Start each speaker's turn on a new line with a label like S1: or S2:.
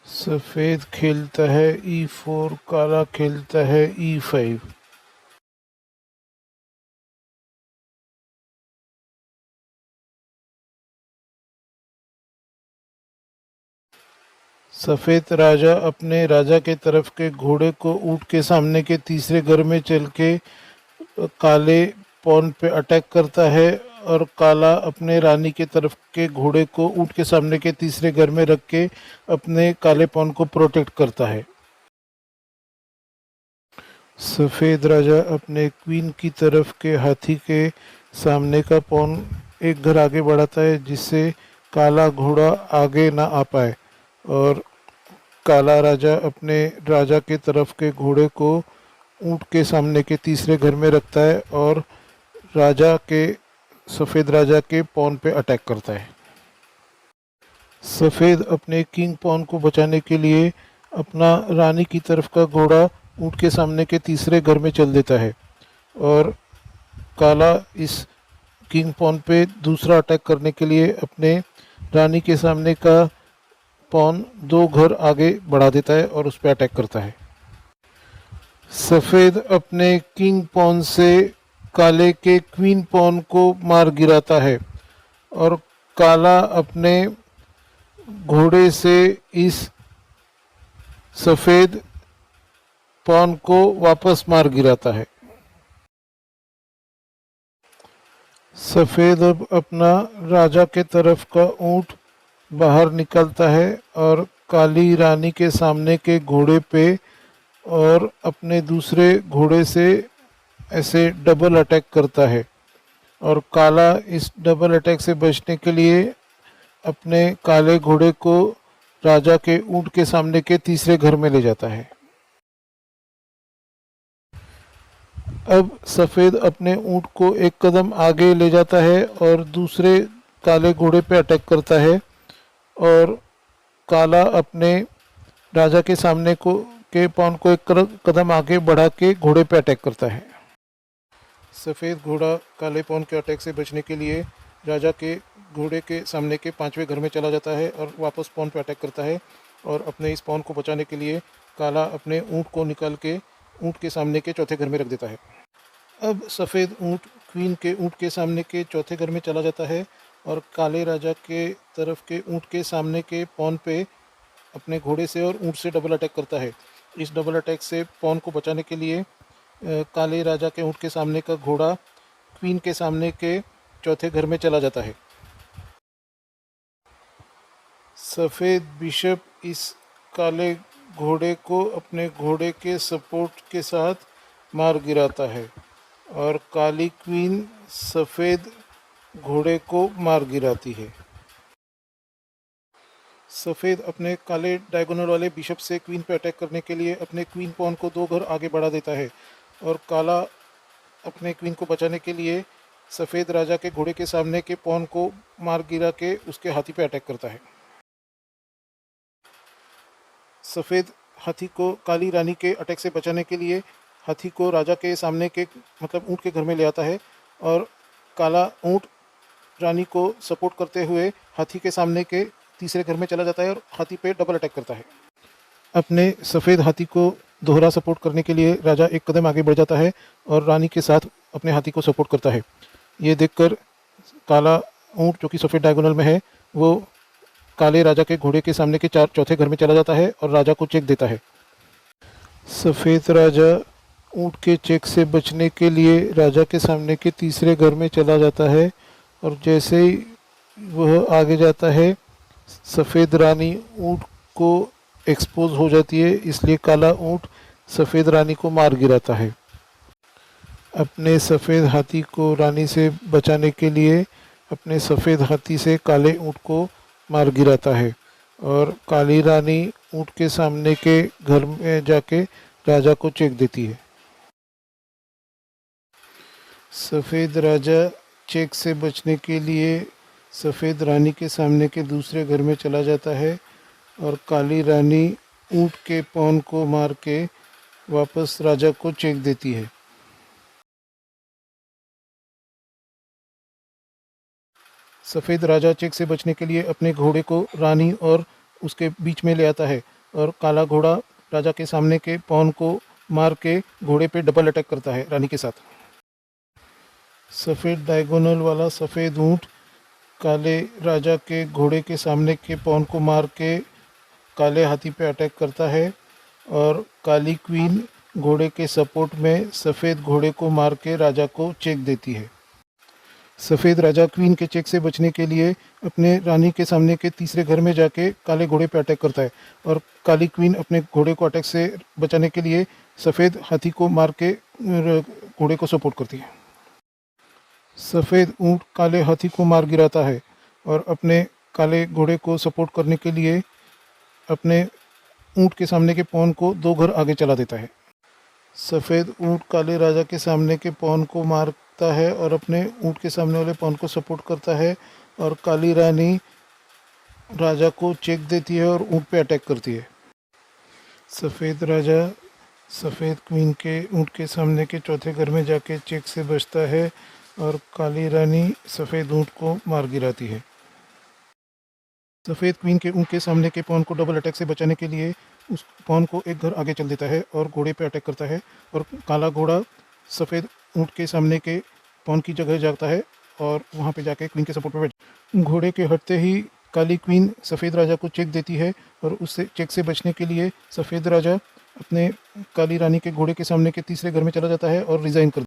S1: सफेद खेलता है E4, काला खेलता है E5। सफेद राजा अपने राजा के तरफ के घोड़े को ऊंट के सामने के तीसरे घर में चल के काले पॉन पे अटैक करता है और काला अपने रानी के तरफ के घोड़े को ऊंट के सामने के तीसरे घर में रख के अपने काले पॉन को प्रोटेक्ट करता है। सफ़ेद राजा अपने क्वीन की तरफ के हाथी के सामने का पॉन एक घर आगे बढ़ाता है जिससे काला घोड़ा आगे ना आ पाए, और काला राजा अपने राजा के तरफ के घोड़े को ऊंट के सामने के तीसरे घर में रखता है और राजा के सफ़ेद राजा के पॉन पे अटैक करता है। सफ़ेद अपने किंग पॉन को बचाने के लिए अपना रानी की तरफ का घोड़ा ऊंट के सामने के तीसरे घर में चल देता है, और काला इस किंग पॉन पे दूसरा अटैक करने के लिए अपने रानी के सामने का पॉन 2 घर आगे बढ़ा देता है और उस पर अटैक करता है। सफ़ेद अपने किंग पॉन से काले के क्वीन पॉन को मार गिराता है, और काला अपने घोड़े से इस सफ़ेद पॉन को वापस मार गिराता है। सफ़ेद अब अपना राजा के तरफ का ऊंट बाहर निकलता है और काली रानी के सामने के घोड़े पे और अपने दूसरे घोड़े से ऐसे डबल अटैक करता है, और काला इस डबल अटैक से बचने के लिए अपने काले घोड़े को राजा के ऊंट के सामने के तीसरे घर में ले जाता है। अब सफ़ेद अपने ऊंट को एक कदम आगे ले जाता है और दूसरे काले घोड़े पे अटैक करता है, और काला अपने राजा के सामने को के पॉन को एक कदम आगे बढ़ा के घोड़े पे अटैक करता है। सफ़ेद घोड़ा काले पॉन के अटैक से बचने के लिए राजा के घोड़े के सामने के 5वें घर में चला जाता है और वापस पॉन पे अटैक करता है, और अपने इस पॉन को बचाने के लिए काला अपने ऊंट को निकाल के ऊंट के सामने के चौथे घर में रख देता है। अब सफ़ेद ऊंट क्वीन के ऊंट के सामने के चौथे घर में चला जाता है और काले राजा के तरफ के ऊंट के सामने के पॉन पे अपने घोड़े से और ऊंट से डबल अटैक करता है। इस डबल अटैक से पॉन को बचाने के लिए काले राजा के ऊंट के सामने का घोड़ा क्वीन के सामने के चौथे घर में चला जाता है। सफ़ेद बिशप इस काले घोड़े को अपने घोड़े के सपोर्ट के साथ मार गिराता है, और काली क्वीन सफ़ेद घोड़े को मार गिराती है। सफ़ेद अपने काले डायगोनल वाले बिशप से क्वीन पे अटैक करने के लिए अपने क्वीन पॉन को 2 घर आगे बढ़ा देता है, और काला अपने क्वीन को बचाने के लिए सफ़ेद राजा के घोड़े के सामने के पॉन को मार गिरा के उसके हाथी पे अटैक करता है। सफ़ेद हाथी को काली रानी के अटैक से बचाने के लिए हाथी को राजा के सामने के मतलब ऊँट के घर में ले आता है, और काला ऊँट रानी को सपोर्ट करते हुए हाथी के सामने के तीसरे घर में चला जाता है और हाथी पे डबल अटैक करता है। अपने सफ़ेद हाथी को दोहरा सपोर्ट करने के लिए राजा एक कदम आगे बढ़ जाता है और रानी के साथ अपने हाथी को सपोर्ट करता है। ये देखकर काला ऊँट जो कि सफ़ेद डायगोनल में है वो काले राजा के घोड़े के सामने के चौथे घर में चला जाता है और राजा को चेक देता है। सफ़ेद राजा ऊँट के चेक से बचने के लिए राजा के सामने के तीसरे घर में चला जाता है, और जैसे ही वह आगे जाता है सफ़ेद रानी ऊँट को एक्सपोज हो जाती है, इसलिए काला ऊँट सफ़ेद रानी को मार गिराता है। अपने सफ़ेद हाथी को रानी से बचाने के लिए अपने सफ़ेद हाथी से काले ऊँट को मार गिराता है, और काली रानी ऊँट के सामने के घर में जाके राजा को चेक देती है। सफ़ेद राजा चेक से बचने के लिए सफ़ेद रानी के सामने के दूसरे घर में चला जाता है, और काली रानी ऊँट के पॉन को मार के वापस राजा को चेक देती है। सफ़ेद राजा चेक से बचने के लिए अपने घोड़े को रानी और उसके बीच में ले आता है, और काला घोड़ा राजा के सामने के पॉन को मार के घोड़े पे डबल अटैक करता है रानी के साथ। सफ़ेद डायगोनल वाला सफ़ेद ऊँट काले राजा के घोड़े के सामने के पॉन को मार के काले हाथी पे अटैक करता है और काली क्वीन घोड़े के सपोर्ट में सफ़ेद घोड़े को मार के राजा को चेक देती है। सफ़ेद राजा क्वीन के चेक से बचने के लिए अपने रानी के सामने के तीसरे घर में जाके काले घोड़े पे अटैक करता है और काली क्वीन अपने घोड़े को अटैक से बचाने के लिए सफ़ेद हाथी को मार के घोड़े को सपोर्ट करती है। सफ़ेद ऊँट काले हाथी को मार गिराता है और अपने काले घोड़े को सपोर्ट करने के लिए अपने ऊँट के सामने के पॉन को 2 घर आगे चला देता है। सफ़ेद ऊँट काले राजा के सामने के पॉन को मारता है और अपने ऊँट के सामने वाले पॉन को सपोर्ट करता है और काली रानी राजा को चेक देती है और ऊँट पे अटैक करती है। सफ़ेद राजा सफ़ेद क्वीन के ऊँट के सामने के चौथे घर में जाके चेक से बचता है और काली रानी सफ़ेद ऊँट को मार गिराती है। सफ़ेद क्वीन के ऊँट के सामने के पॉन को डबल अटैक से बचाने के लिए उस पॉन को एक घर आगे चल देता है और घोड़े पे अटैक करता है और काला घोड़ा सफ़ेद ऊँट के सामने के पॉन की जगह जाता है और वहाँ पे जाके क्वीन के सपोर्ट पे बैठ घोड़े के हटते ही काली क्वीन सफ़ेद राजा को चेक देती है और उससे चेक से बचने के लिए सफ़ेद राजा अपने काली रानी के घोड़े के सामने के तीसरे घर में चला जाता है और रिज़ाइन कर